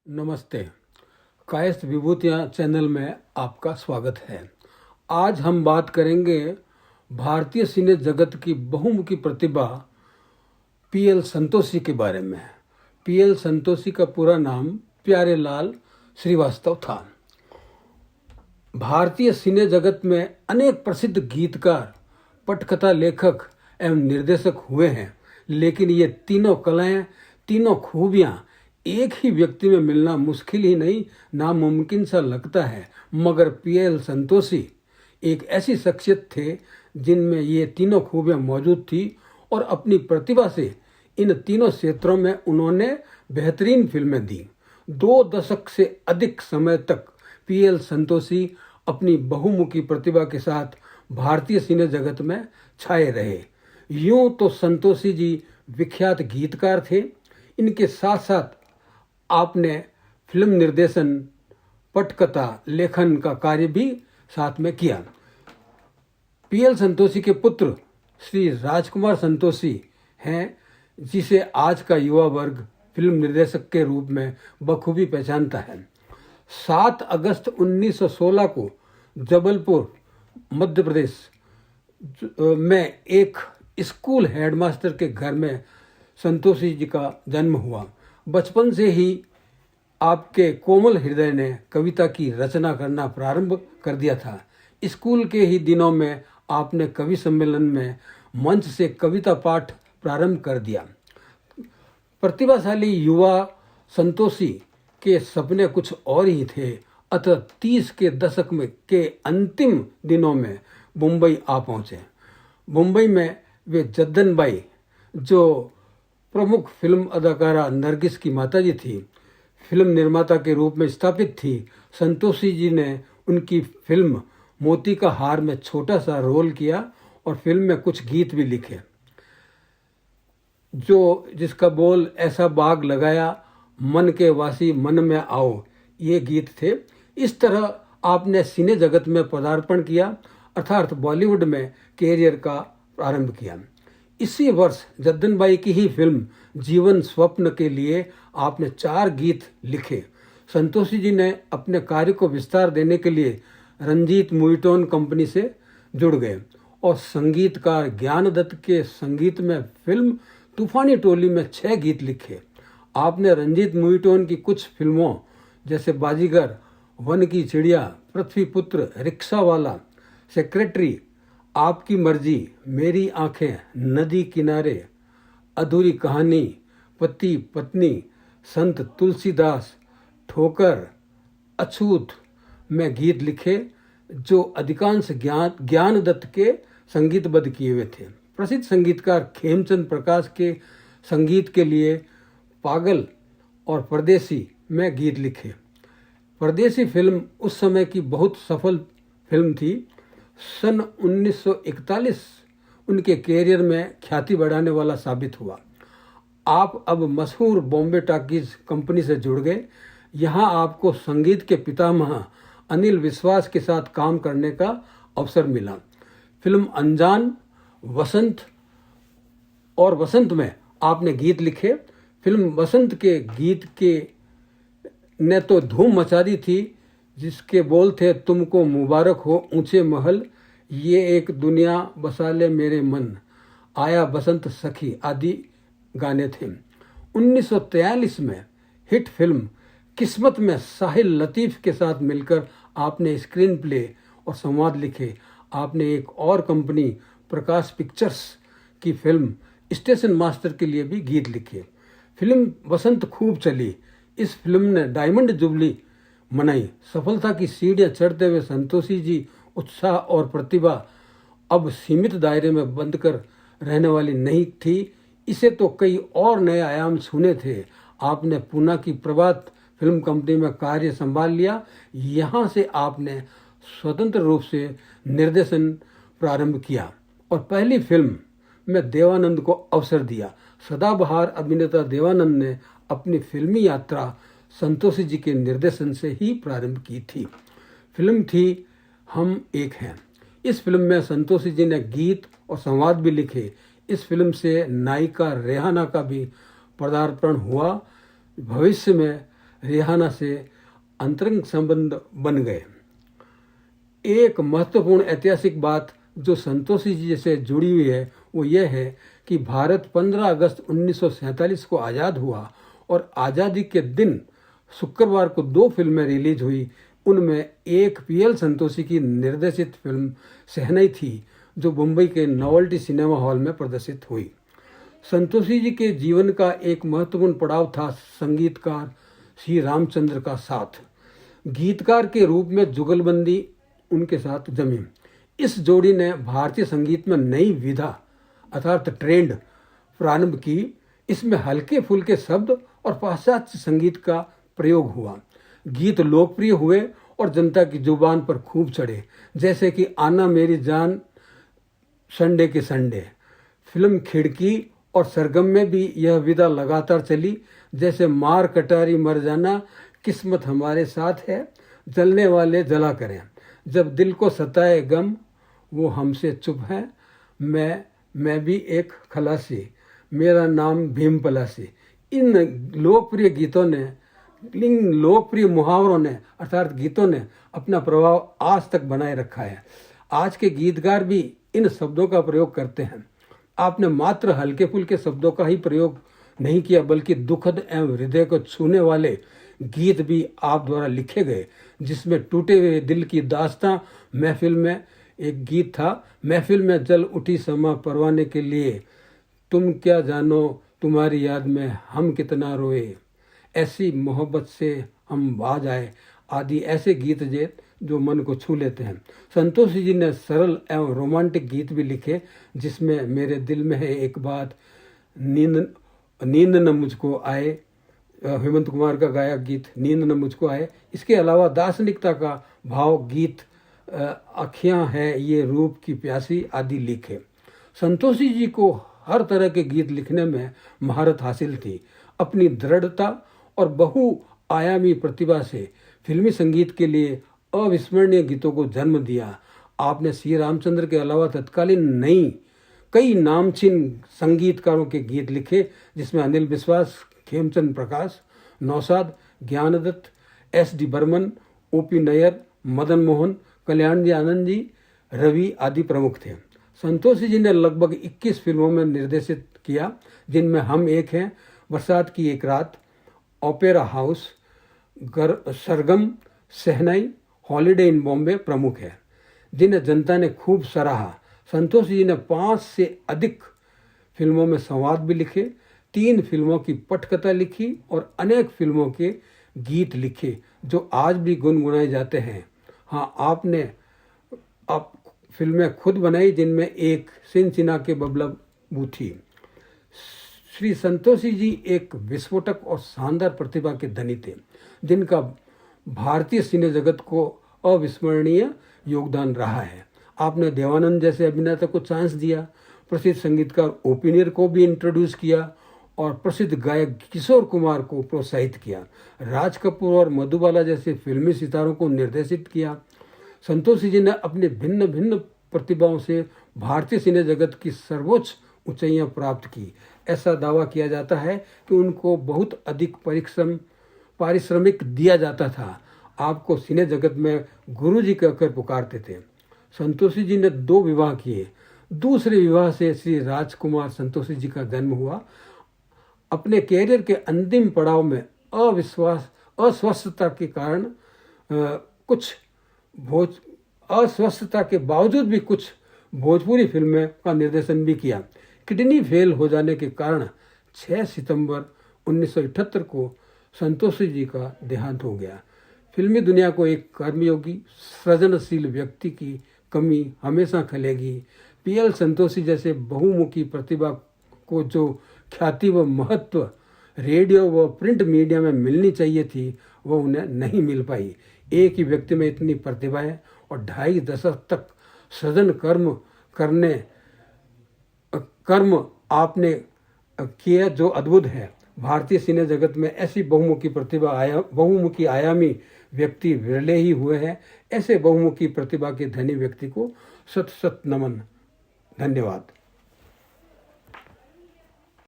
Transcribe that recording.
नमस्ते। कायस्थ विभूतियाँ चैनल में आपका स्वागत है। आज हम बात करेंगे भारतीय सिने जगत की बहुमुखी प्रतिभा पीएल संतोषी के बारे में। पीएल संतोषी का पूरा नाम प्यारेलाल श्रीवास्तव था। भारतीय सिने जगत में अनेक प्रसिद्ध गीतकार, पटकथा लेखक एवं निर्देशक हुए हैं, लेकिन ये तीनों कलाएं, तीनों खूबियां एक ही व्यक्ति में मिलना मुश्किल ही नहीं, नामुमकिन सा लगता है। मगर पीएल संतोषी एक ऐसी शख्सियत थे जिनमें ये तीनों खूबियां मौजूद थी और अपनी प्रतिभा से इन तीनों क्षेत्रों में उन्होंने बेहतरीन फिल्में दी। 2 दशक से अधिक समय तक पीएल संतोषी अपनी बहुमुखी प्रतिभा के साथ भारतीय सिने जगत में छाए रहे। यूं तो संतोषी जी विख्यात गीतकार थे, इनके साथ साथ आपने फिल्म निर्देशन, पटकथा लेखन का कार्य भी साथ में किया। पीएल संतोषी के पुत्र श्री राजकुमार संतोषी हैं, जिसे आज का युवा वर्ग फिल्म निर्देशक के रूप में बखूबी पहचानता है। 7 अगस्त 1916 को जबलपुर, मध्य प्रदेश में एक स्कूल हेडमास्टर के घर में संतोषी जी का जन्म हुआ। बचपन से ही आपके कोमल हृदय ने कविता की रचना करना प्रारंभ कर दिया था। स्कूल के ही दिनों में आपने कवि सम्मेलन में मंच से कविता पाठ प्रारंभ कर दिया। प्रतिभाशाली युवा संतोषी के सपने कुछ और ही थे। अतः 30 के दशक में के अंतिम दिनों में मुंबई आ पहुंचे। मुंबई में वे जद्दन बाई, जो प्रमुख फिल्म अदाकारा नरगिस की माताजी थी, फिल्म निर्माता के रूप में स्थापित थी। संतोषी जी ने उनकी फिल्म मोती का हार में छोटा सा रोल किया और फिल्म में कुछ गीत भी लिखे, जिसका बोल ऐसा बाग लगाया मन के वासी मन में आओ, ये गीत थे। इस तरह आपने सिने जगत में पदार्पण किया, अर्थात बॉलीवुड में कैरियर का प्रारंभ किया। इसी वर्ष जद्दन बाई की ही फिल्म जीवन स्वप्न के लिए आपने 4 गीत लिखे। संतोषी जी ने अपने कार्य को विस्तार देने के लिए रंजीत मूवीटोन कंपनी से जुड़ गए और संगीतकार ज्ञान दत्त के संगीत में फिल्म तूफानी टोली में 6 गीत लिखे। आपने रंजीत मूवीटोन की कुछ फिल्मों जैसे बाजीगर, वन की चिड़िया, पृथ्वी पुत्र, रिक्शा वाला, सेक्रेटरी, आपकी मर्जी, मेरी आंखें, नदी किनारे, अधूरी कहानी, पति पत्नी, संत तुलसीदास, ठोकर, अछूत में गीत लिखे, जो अधिकांश ज्ञान दत्त के संगीतबद्ध किए हुए थे। प्रसिद्ध संगीतकार खेमचंद प्रकाश के संगीत के लिए पागल और परदेसी में गीत लिखे। परदेसी फिल्म उस समय की बहुत सफल फिल्म थी। सन 1941 उनके कैरियर में ख्याति बढ़ाने वाला साबित हुआ। आप अब मशहूर बॉम्बे टॉकीज कंपनी से जुड़ गए। यहाँ आपको संगीत के पितामह अनिल विश्वास के साथ काम करने का अवसर मिला। फिल्म अनजान, वसंत और वसंत में आपने गीत लिखे। फिल्म वसंत के गीत के ने तो धूम मचा दी थी, जिसके बोल थे, तुमको मुबारक हो ऊंचे महल, ये एक दुनिया बसा ले मेरे मन, आया बसंत सखी आदि गाने थे। 1943 में हिट फिल्म किस्मत में साहिल लतीफ़ के साथ मिलकर आपने स्क्रीन प्ले और संवाद लिखे। आपने एक और कंपनी प्रकाश पिक्चर्स की फिल्म स्टेशन मास्टर के लिए भी गीत लिखे। फिल्म वसंत खूब चली। इस फिल्म ने डायमंड जुबली मनाई। सफलता की सीढ़ियां चढ़ते हुए संतोषी जी उत्साह और प्रतिभा अब सीमित दायरे में बंद कर रहने वाली नहीं थी। इसे तो कई और नए आयाम छूने थे। आपने पूना की प्रभात फिल्म कंपनी में कार्य संभाल लिया। यहाँ से आपने स्वतंत्र रूप से निर्देशन प्रारंभ किया और पहली फिल्म में देवानंद को अवसर दिया। सदाबहार अभिनेता देवानंद ने अपनी फिल्मी यात्रा संतोषी जी के निर्देशन से ही प्रारंभ की थी। फिल्म थी हम एक हैं। इस फिल्म में संतोषी जी ने गीत और संवाद भी लिखे। इस फिल्म से नायिका रेहाना का भी पदार्पण हुआ। भविष्य में रेहाना से अंतरंग संबंध बन गए। एक महत्वपूर्ण ऐतिहासिक बात जो संतोषी जी से जुड़ी हुई है वो यह है कि भारत 15 अगस्त 1947 को आज़ाद हुआ और आज़ादी के दिन शुक्रवार को 2 फिल्में रिलीज हुई। उनमें एक पीएल संतोषी की निर्देशित फिल्म शहनाई थी जो मुंबई के नोवेल्टी सिनेमा हॉल में प्रदर्शित हुई। संतोषी जी के जीवन का एक महत्वपूर्ण पड़ाव था संगीतकार श्री रामचंद्र का साथ। गीतकार के रूप में जुगलबंदी उनके साथ जमी। इस जोड़ी ने भारतीय संगीत में नई विधा अर्थात ट्रेंड प्रारंभ की। इसमें हल्के फुल्के शब्द और पाश्चात्य संगीत का प्रयोग हुआ। गीत लोकप्रिय हुए और जनता की जुबान पर खूब चढ़े, जैसे कि आना मेरी जान, संडे के संडे। फिल्म खिड़की और सरगम में भी यह विधा लगातार चली, जैसे मार कटारी मर जाना, किस्मत हमारे साथ है, जलने वाले जला करें, जब दिल को सताए गम वो हमसे चुप है, मैं भी एक खलासी, मेरा नाम भीम पलासी। इन लोकप्रिय गीतों ने, इन लोकप्रिय मुहावरों ने अर्थात गीतों ने अपना प्रभाव आज तक बनाए रखा है। आज के गीतकार भी इन शब्दों का प्रयोग करते हैं। आपने मात्र हल्के फुल्के शब्दों का ही प्रयोग नहीं किया, बल्कि दुखद एवं हृदय को छूने वाले गीत भी आप द्वारा लिखे गए, जिसमें टूटे हुए दिल की दास्तां, महफिल में एक गीत था, महफिल में जल उठी समा परवाने के लिए, तुम क्या जानो तुम्हारी याद में हम कितना रोए, ऐसी मोहब्बत से हम बाज आए, आदि ऐसे गीत जो मन को छू लेते हैं। संतोषी जी ने सरल एवं रोमांटिक गीत भी लिखे, जिसमें मेरे दिल में है एक बात, नींद न मुझको आए, हेमंत कुमार का गाया गीत नींद न मुझको आए। इसके अलावा दार्शनिकता का भाव गीत अखियां है ये रूप की प्यासी आदि लिखे। संतोषी जी को हर तरह के गीत लिखने में महारत हासिल थी। अपनी दृढ़ता और बहुआयामी प्रतिभा से फिल्मी संगीत के लिए अविस्मरणीय गीतों को जन्म दिया। आपने श्री रामचंद्र के अलावा तत्कालीन कई नामचीन संगीतकारों के गीत लिखे, जिसमें अनिल विश्वास, खेमचंद प्रकाश, नौशाद, ज्ञानदत्त, एस.डी. बर्मन, ओ.पी. नैयर, मदन मोहन, कल्याण जी आनंद जी, रवि आदि प्रमुख थे। संतोषी जी ने लगभग 21 फिल्मों में निर्देशित किया, जिनमें हम एक हैं, बरसात की एक रात, ओपेरा हाउस, सरगम, शहनाई, हॉलिडे इन बॉम्बे प्रमुख है, जिन्हें जनता ने खूब सराहा। संतोषी जी ने 5 से अधिक फिल्मों में संवाद भी लिखे, 3 फिल्मों की पटकथा लिखी और अनेक फिल्मों के गीत लिखे जो आज भी गुनगुनाए जाते हैं। हाँ, आपने फिल्में खुद बनाई, जिनमें एक सिनसिना के बबलू थी। श्री संतोषी जी एक विस्फोटक और शानदार प्रतिभा के धनी थे, जिनका भारतीय सिने जगत को अविस्मरणीय योगदान रहा है। आपने देवानंद जैसे अभिनेता को चांस दिया, प्रसिद्ध संगीतकार ओ.पी. नैयर को भी इंट्रोड्यूस किया और प्रसिद्ध गायक किशोर कुमार को प्रोत्साहित किया। राज कपूर और मधुबाला जैसे फिल्मी सितारों को निर्देशित किया। संतोषी जी ने अपने भिन्न भिन्न प्रतिभाओं से भारतीय सिने जगत की सर्वोच्च ऊंचाइयां प्राप्त की। ऐसा दावा किया जाता है कि उनको बहुत अधिक पारिश्रमिक दिया जाता था। आपको सिने जगत में गुरुजी कहकर पुकारते थे। संतोषी जी ने 2 विवाह किए। दूसरे विवाह से श्री राजकुमार संतोषी जी का जन्म हुआ। अपने कैरियर के अंतिम पड़ाव में अस्वस्थता के कारण अस्वस्थता के बावजूद भी कुछ भोजपुरी फिल्में का निर्देशन भी किया। किडनी फेल हो जाने के कारण 6 सितंबर 1978 को संतोषी जी का देहांत हो गया। फिल्मी दुनिया को एक कर्मयोगी सृजनशील व्यक्ति की कमी हमेशा खलेगी। पीएल संतोषी जैसे बहुमुखी प्रतिभा को जो ख्याति व महत्व रेडियो व प्रिंट मीडिया में मिलनी चाहिए थी, वह उन्हें नहीं मिल पाई। एक ही व्यक्ति में इतनी प्रतिभाएं और 2.5 दशक तक सृजन कर्म आपने किया जो अद्भुत है। भारतीय सिने जगत में ऐसी बहुमुखी आयामी व्यक्ति विरले ही हुए हैं। ऐसे बहुमुखी प्रतिभा के धनी व्यक्ति को सत नमन। धन्यवाद।